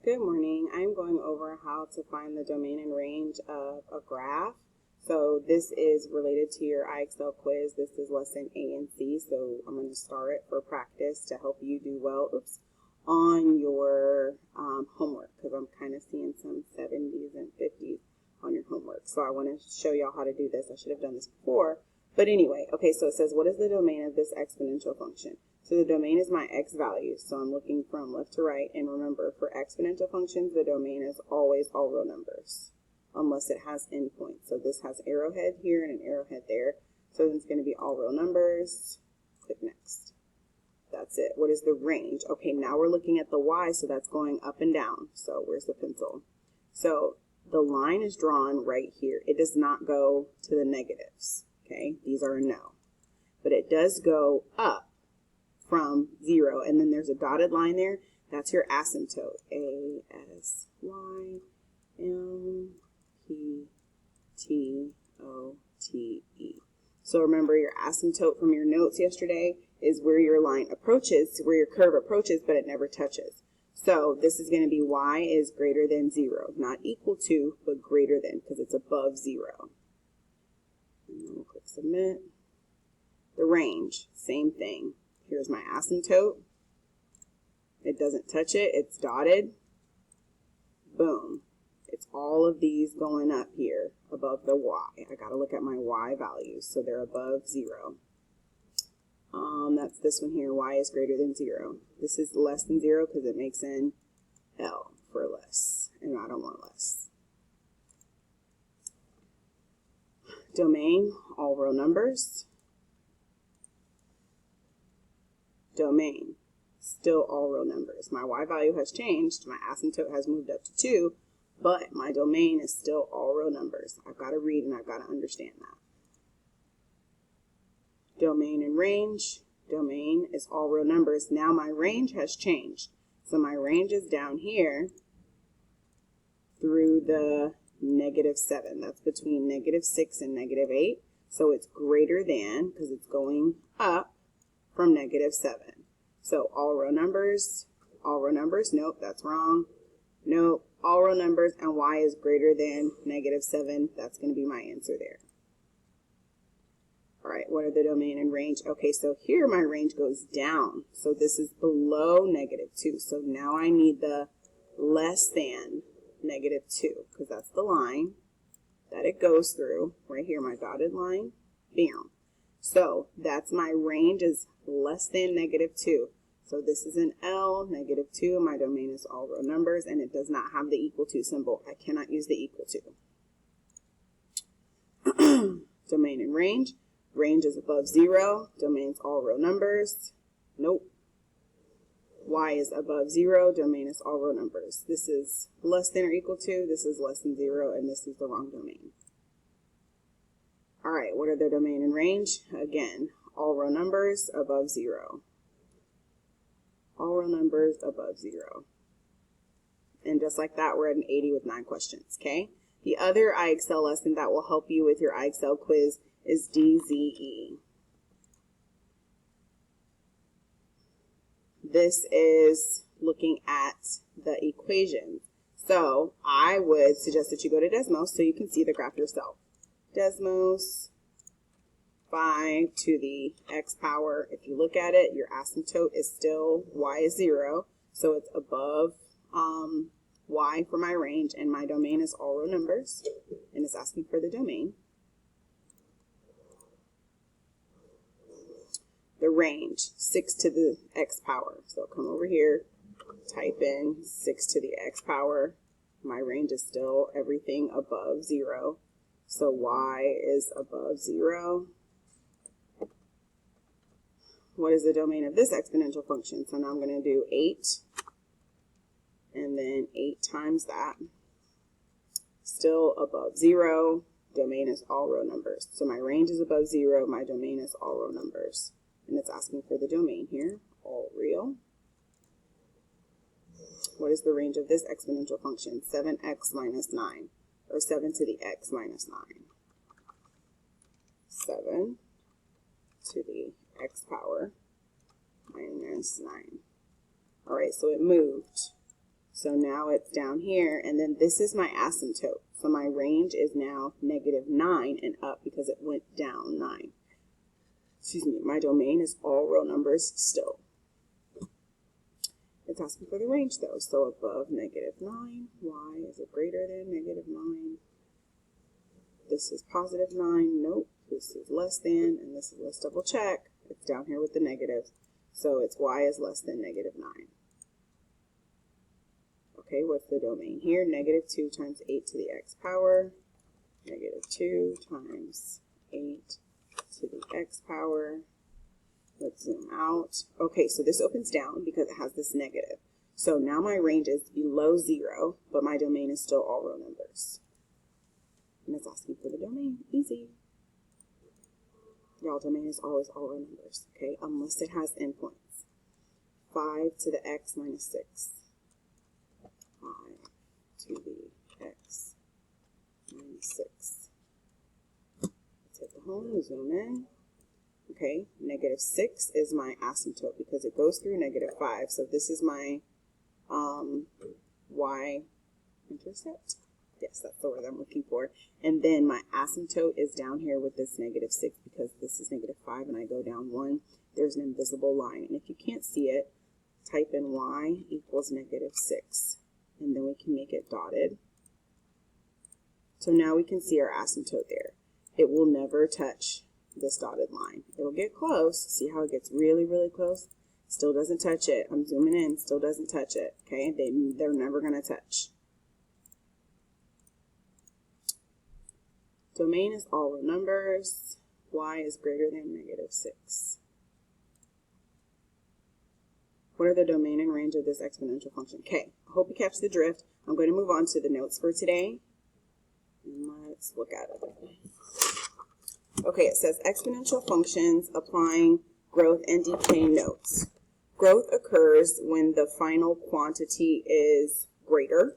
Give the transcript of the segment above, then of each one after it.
Good morning. I'm going over how to find the domain and range of a graph. So this is related to your IXL quiz. This is lesson A and C. So I'm going to start it for practice to help you do well on your homework, because I'm kind of seeing some 70s and 50s on your homework. So I want to show y'all how to do this. I should have done this before. But anyway, okay, so it says, what is the domain of this exponential function? So the domain is my x value. So I'm looking from left to right. And remember, for exponential functions, the domain is always all real numbers, unless it has endpoints. So this has arrowhead here and an arrowhead there. So it's going to be all real numbers. Click next. That's it. What is the range? Okay, now we're looking at the y, so that's going up and down. So where's the pencil? So the line is drawn right here. It does not go to the negatives. Okay, these are a no. But it does go up from 0, and then there's a dotted line there. That's your asymptote. A-S-Y-M-P-T-O-T-E. So remember, your asymptote from your notes yesterday is where your line approaches, where your curve approaches, but it never touches. So this is going to be y is greater than 0. Not equal to, but greater than, because it's above 0. And then we'll click submit. The range, same thing. Here's my asymptote. It doesn't touch it. It's dotted. Boom. It's all of these going up here above the y. I got to look at my y values. So they're above 0. That's this one here. Y is greater than 0. This is less than 0 because it makes an L for less. And I don't want less. Domain, all real numbers. Domain, still all real numbers. My y value has changed. My asymptote has moved up to 2, but my domain is still all real numbers. I've got to read and I've got to understand that. Domain and range. Domain is all real numbers. Now my range has changed. So my range is down here through the -7. That's between -6 and -8. So it's greater than, because it's going up from -7. So all real numbers, nope, that's wrong. Nope, all real numbers, and y is greater than -7. That's going to be my answer there. All right, what are the domain and range? Okay, so here my range goes down. So this is below -2. So now I need the less than -2, because that's the line that it goes through. Right here, my dotted line. Bam. So that's my range is less than -2. So this is an L, -2. My domain is all real numbers, and it does not have the equal to symbol. I cannot use the equal to. Domain and range. Range is above 0. Domain's all real numbers. Nope. Y is above 0. Domain is all real numbers. This is less than or equal to. This is less than 0, and this is the wrong domain. All right, what are the domain and range? Again, all real numbers above 0. All real numbers above 0. And just like that, we're at an 80 with 9 questions, okay? The other IXL lesson that will help you with your IXL quiz is DZE. This is looking at the equations. So I would suggest that you go to Desmos so you can see the graph yourself. Desmos, 5 to the x power. If you look at it, your asymptote is still y is 0. So it's above y for my range, and my domain is all real numbers. And it's asking for the domain. The range, 6 to the x power. So come over here, type in 6 to the x power. My range is still everything above 0. So y is above 0. What is the domain of this exponential function? So now I'm going to do 8, and then 8 times that. Still above 0. Domain is all real numbers. So my range is above 0. My domain is all real numbers. And it's asking for the domain here, all real. What is the range of this exponential function? 7x minus 9. Or 7 to the x minus 9. 7 to the x power minus 9. All right, so it moved So now it's down here, and then this is my asymptote. So my range is now -9 and up because it went down 9. Excuse me, my domain is all real numbers still. It's asking for the range though. So above -9, why is it greater than -9? This is +9, nope. This is less than, and this is, let's double check. It's down here with the negatives. So it's y is less than -9. Okay, what's the domain here? -2 times 8 to the x power. -2 times 8 to the x power. Let's zoom out. Okay, so this opens down because it has this negative. So now my range is below 0, but my domain is still all real numbers. And it's asking for the domain. Easy. Y'all, domain is always all real numbers, okay? Unless it has endpoints. 5 to the x minus 6. 5 to the x minus 6. Let's hit the home, zoom in. Okay, -6 is my asymptote because it goes through -5. So this is my y-intercept. Yes, that's the word I'm looking for. And then my asymptote is down here with this -6 because this is -5 and I go down 1. There's an invisible line. And if you can't see it, type in y equals -6. And then we can make it dotted. So now we can see our asymptote there. It will never touch this dotted line. It'll get close. See how it gets really, really close? Still doesn't touch it. I'm zooming in. Still doesn't touch it. Okay, they're never going to touch. Domain is all real numbers. Y is greater than -6. What are the domain and range of this exponential function? Okay, I hope you catch the drift. I'm going to move on to the notes for today. And let's look at it. Okay, it says exponential functions applying growth and decay notes. Growth occurs when the final quantity is greater.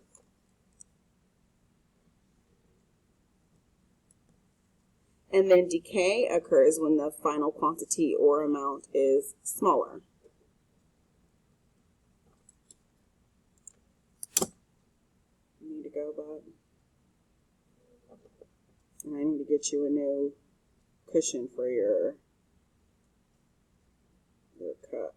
And then decay occurs when the final quantity or amount is smaller. You need to go, bud. And I need to get you a new cushion for your cup.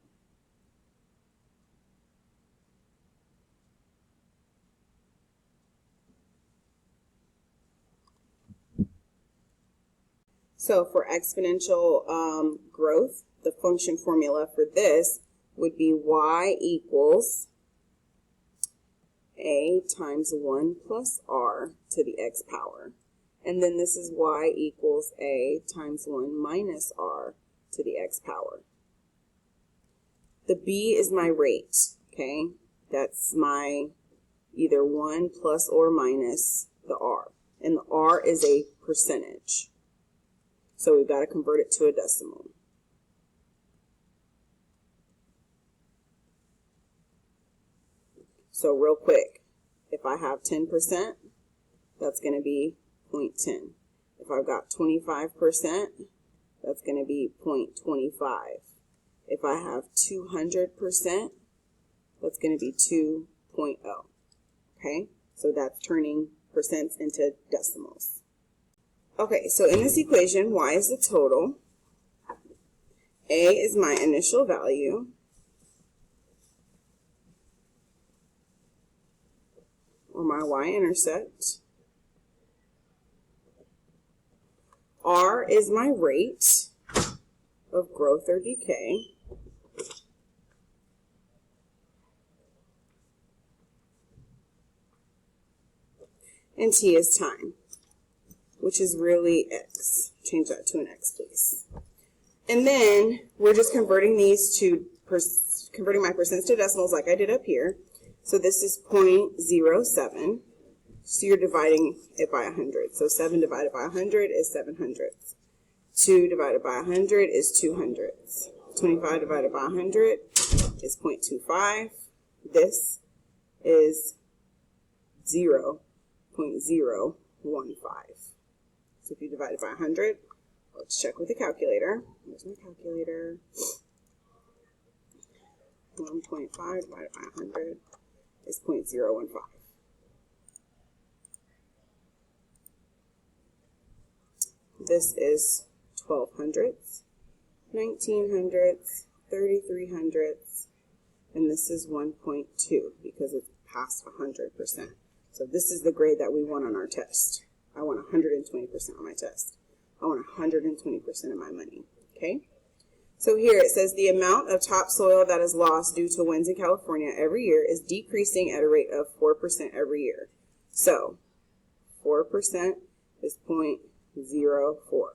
So for exponential growth, the function formula for this would be y equals a times 1 plus r to the x power. And then this is y equals a times 1 minus r to the x power. The b is my rate, okay? That's my either 1 plus or minus the r. And the r is a percentage. So we've got to convert it to a decimal. So real quick, if I have 10%, that's going to be 0.10. If I've got 25%, that's going to be 0.25. If I have 200%, that's going to be 2.0. Okay, so that's turning percents into decimals. Okay, so in this equation, y is the total, a is my initial value, or my y-intercept, r is my rate of growth or decay, and t is time, which is really x. Change that to an x, please. And then we're just converting these to, converting my percents to decimals like I did up here. So this is 0.07. So you're dividing it by 100. So 7 divided by 100 is 7 hundredths. 2 divided by 100 is 2 hundredths. 25 divided by 100 is 0.25. This is 0.015. So if you divide it by 100, let's check with the calculator. Here's my calculator. 1.5 divided by 100 is 0.015. This is 1200ths, 1900ths, 3300ths, and this is 1.2 because it's past 100%. So this is the grade that we want on our test. I want 120% on my test. I want 120% of my money, okay? So here it says the amount of topsoil that is lost due to winds in California every year is decreasing at a rate of 4% every year. So 4% is 0.04.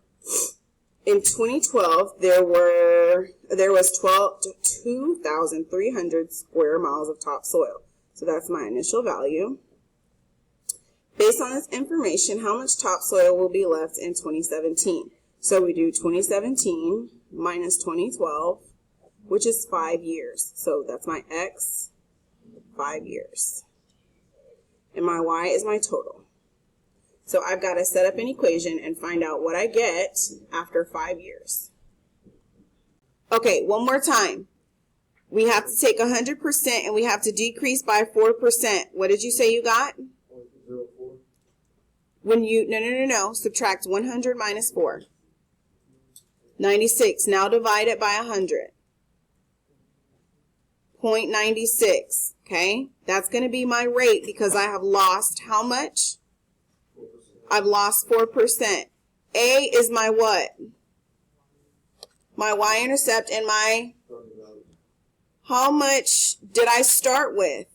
In 2012, there was 2,300 square miles of topsoil. So that's my initial value. Based on this information, how much topsoil will be left in 2017? So we do 2017 minus 2012, which is 5 years. So that's my X, 5 years. And my Y is my total. So I've got to set up an equation and find out what I get after 5 years. Okay, one more time. We have to take 100% and we have to decrease by 4%. What did you say you got? 0.04. When you, no. Subtract 100 minus 4. 96. Now divide it by 100. 0.96. Okay? That's going to be my rate because I have lost how much? 4%. I've lost 4%. A is my what? My y-intercept and my, how much did I start with?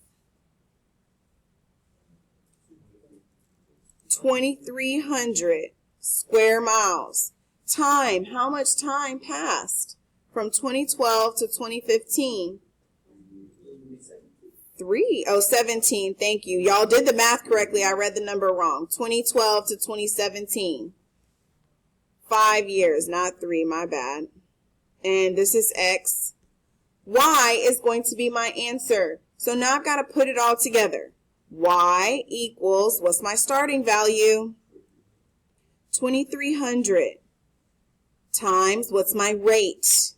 2,300 square miles. Time, how much time passed from 2012 to 2015? 17. Thank you. Y'all did the math correctly. I read the number wrong. 2012 to 2017. 5 years, not 3, my bad. And this is X. Y is going to be my answer. So now I've got to put it all together. Y equals, what's my starting value? 2,300 times, what's my rate?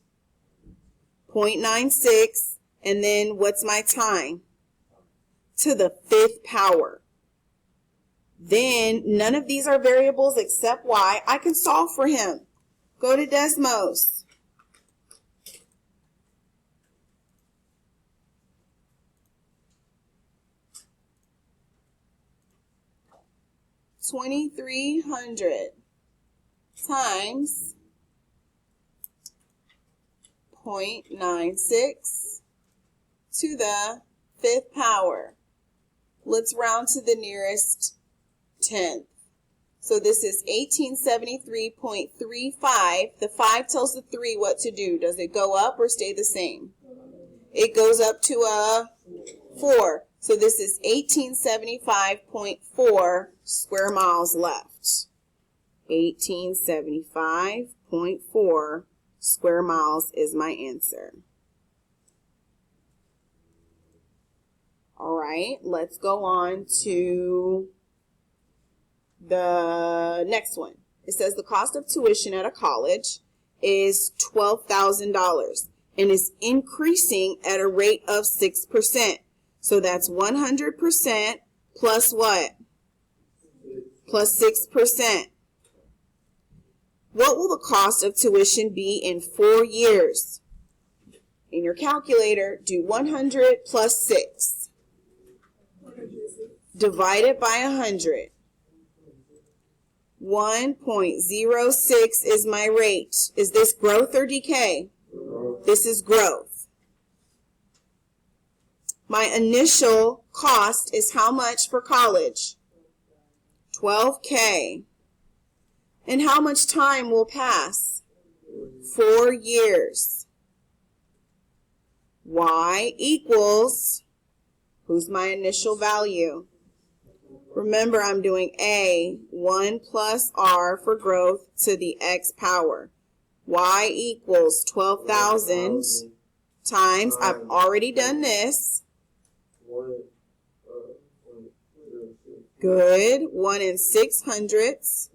0.96. And then what's my time? To the 5th power. Then none of these are variables except Y. I can solve for him. Go to Desmos. $2,300 times 0.96 to the 5th power. Let's round to the nearest 10th. So this is 1873.35. The 5 tells the 3 what to do. Does it go up or stay the same? It goes up to a 4. So this is 1875.4 square miles left. 1875.4 square miles is my answer. All right, let's go on to the next one. It says the cost of tuition at a college is $12,000 and is increasing at a rate of 6%. So that's 100% plus what? Plus 6%. What will the cost of tuition be in 4 years? In your calculator, do 100 plus 6. Divide it by 100. 1.06 is my rate. Is this growth or decay? This is growth. My initial cost is how much for college? $12,000. And how much time will pass? 4 years. Y equals, who's my initial value? Remember, I'm doing A, 1 plus R for growth to the X power. Y equals 12,000 times, I've already done this. Good. 1 600ths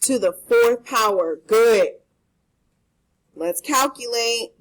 to the 4th power. Good. Let's calculate.